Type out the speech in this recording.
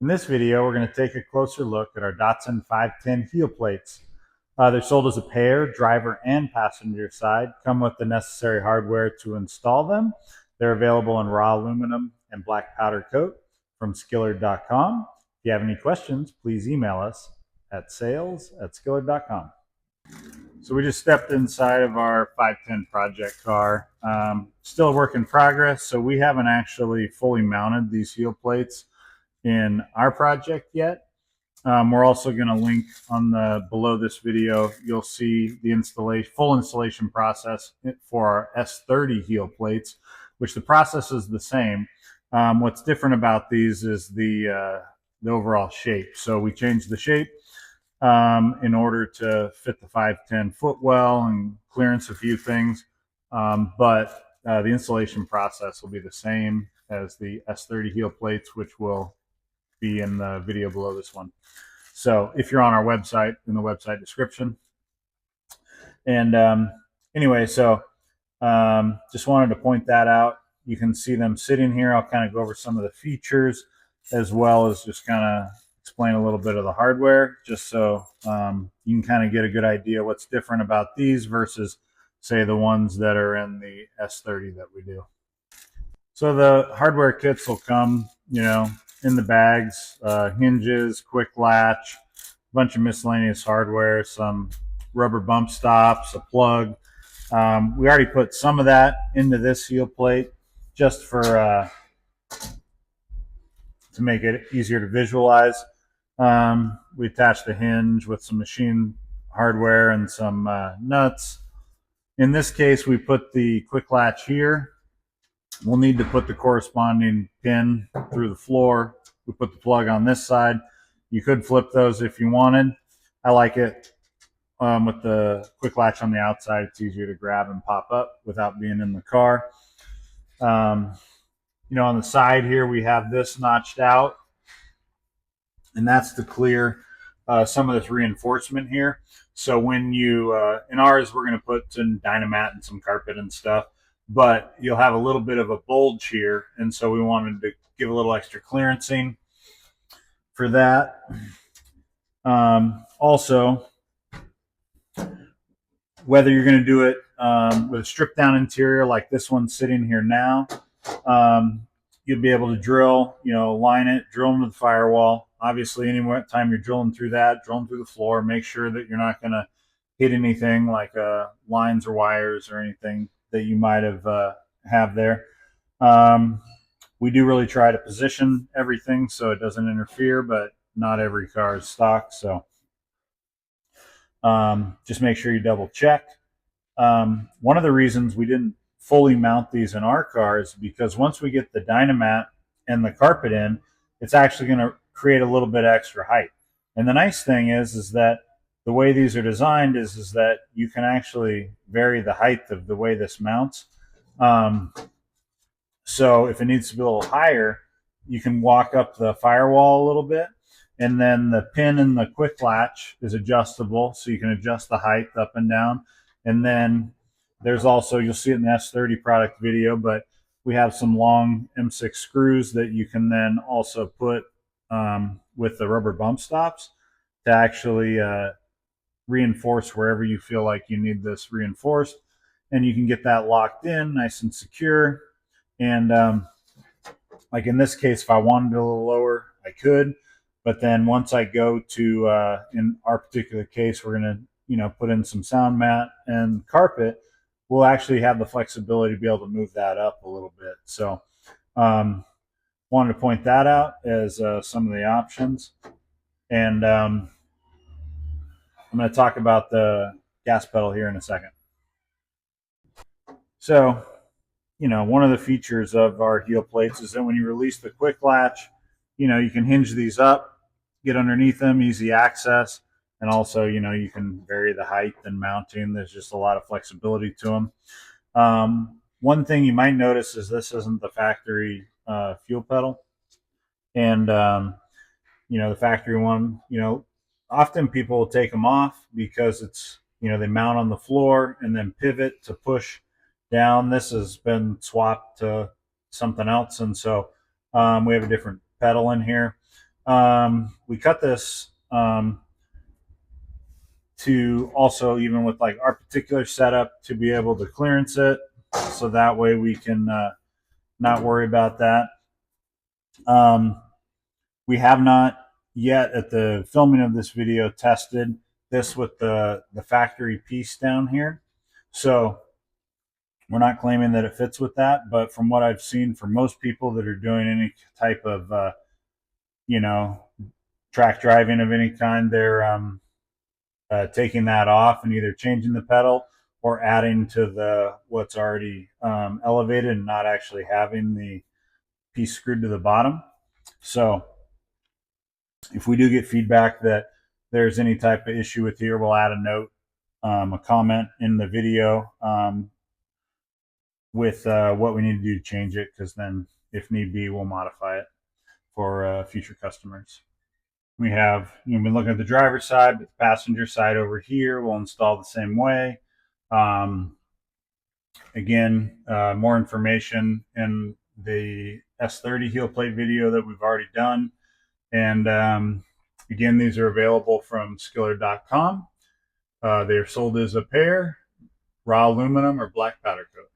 In this video, we're going to take a closer look at our Datsun 510 heel plates. They're sold as a pair, driver and passenger side, come with the necessary hardware to install them. They're available in raw aluminum and black powder coat from Skillard.com. If you have any questions, please email us at sales@skillard.com. So we just stepped inside of our 510 project car. Still a work in progress, so we haven't actually fully mounted these heel plates in our project yet. We're also going to link on the below this video. You'll see the full installation process for our S30 heel plates, which the process is the same. What's different about these is the overall shape. So we changed the shape in order to fit the 510 footwell and clearance a few things, but the installation process will be the same as the S30 heel plates, which will be in the video below this one. So if you're on our website, in the website description. And anyway, so just wanted to point that out. You can see them sitting here. I'll kind of go over some of the features as well as just kind of explain a little bit of the hardware, just so you can kind of get a good idea what's different about these versus, say, the ones that are in the S30 that we do. So the hardware kits will come, in the bags, hinges, quick latch, a bunch of miscellaneous hardware, some rubber bump stops, a plug. We already put some of that into this heel plate just for to make it easier to visualize. We attached a hinge with some machine hardware and some nuts. In this case, we put the quick latch here. We'll need to put the corresponding pin through the floor. We put the plug on this side. You could flip those if you wanted. I like it with the quick latch on the outside. It's easier to grab and pop up without being in the car. On the side here, we have this notched out, and that's to clear some of this reinforcement here. So when you, in ours, we're going to put some Dynamat and some carpet and stuff, but you'll have a little bit of a bulge here, and so we wanted to give a little extra clearancing for that. Also, whether you're going to do it with a stripped down interior like this one sitting here now, you'll be able to drill, line it, drill into the firewall. Obviously, any time you're drilling through that, drilling through the floor, make sure that you're not going to hit anything like lines or wires or anything that you might have there. We do really try to position everything so it doesn't interfere, but not every car is stock. So just make sure you double check. One of the reasons we didn't fully mount these in our car is because once we get the Dynamat and the carpet in, it's actually going to create a little bit extra height. And the nice thing is that the way these are designed is that you can actually vary the height of the way this mounts. So if it needs to be a little higher, you can walk up the firewall a little bit, and then the pin in the quick latch is adjustable, so you can adjust the height up and down. And then there's also, you'll see it in the S30 product video, but we have some long M6 screws that you can then also put with the rubber bump stops to actually reinforce wherever you feel like you need this reinforced. And you can get that locked in nice and secure. And like in this case, if I wanted it a little lower, I could. But then once I go to, in our particular case, we're going to, put in some sound mat and carpet, we'll actually have the flexibility to be able to move that up a little bit. So wanted to point that out as some of the options. And I'm going to talk about the gas pedal here in a second. So, one of the features of our heel plates is that when you release the quick latch, you can hinge these up, get underneath them, easy access. And also, you can vary the height and mounting. There's just a lot of flexibility to them. One thing you might notice is this isn't the factory fuel pedal. And, the factory one, often people will take them off because it's, they mount on the floor and then pivot to push down. This has been swapped to something else. And so we have a different pedal in here. We cut this to also, even with like our particular setup, to be able to clearance it, so that way we can not worry about that. We have not yet, at the filming of this video, tested this with the factory piece down here. So we're not claiming that it fits with that, but from what I've seen, for most people that are doing any type of, you know, track driving of any kind, they're taking that off and either changing the pedal or adding to the what's already elevated and not actually having the piece screwed to the bottom. So if we do get feedback that there's any type of issue with here, we'll add a note, a comment in the video with what we need to do to change it, because then if need be, we'll modify it for future customers. We have, been looking at the driver's side, but the passenger side over here we'll install the same way. Again, more information in the S30 heel plate video that we've already done. And again, these are available from Skillard.com. They are sold as a pair, raw aluminum or black powder coat.